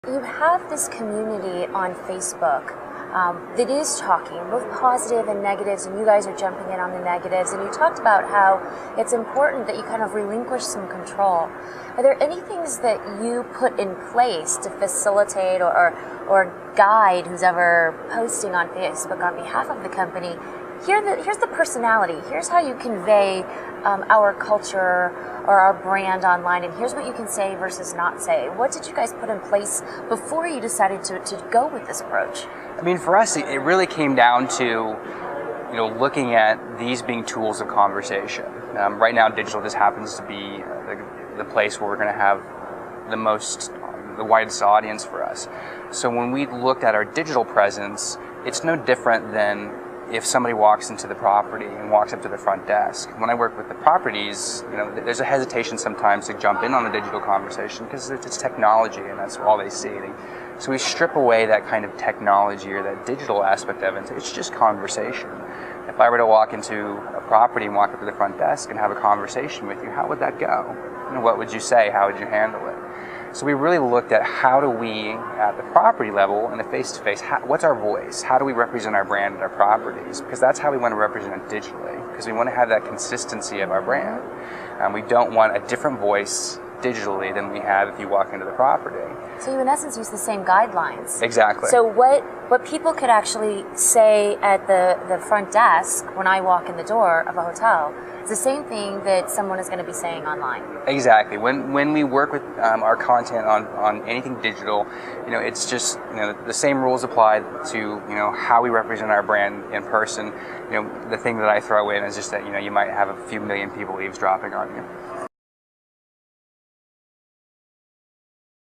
You have this community on Facebook that is talking both positive and negatives, and you guys are jumping in on the negatives, and you talked about how it's important that you kind of relinquish some control. Are there any things that you put in place to facilitate or guide who's ever posting on Facebook on behalf of the company? Here's the personality. Here's how you convey our culture or our brand online, and here's what you can say versus not say. What did you guys put in place before you decided to go with this approach? I mean, for us, it really came down to looking at these being tools of conversation. Right now, digital just happens to be the place where we're going to have the widest audience for us. So when we looked at our digital presence, it's no different than if somebody walks into the property and walks up to the front desk. When I work with the properties, there's a hesitation sometimes to jump in on a digital conversation because it's technology and that's all they see. So we strip away that kind of technology or that digital aspect of it. It's just conversation. If I were to walk into a property and walk up to the front desk and have a conversation with you, how would that go? What would you say? How would you handle it? So we really looked at how do we, at the property level and the face-to-face, what's our voice? How do we represent our brand and our properties? Because that's how we want to represent it digitally, because we want to have that consistency of our brand. We don't want a different voice digitally than we have if you walk into the property. So you, in essence, use the same guidelines. Exactly. So what people could actually say at the front desk when I walk in the door of a hotel is the same thing that someone is going to be saying online. Exactly. When we work with our content on anything digital, it's just the same rules apply to how we represent our brand in person. The thing that I throw in is just that you might have a few million people eavesdropping on you.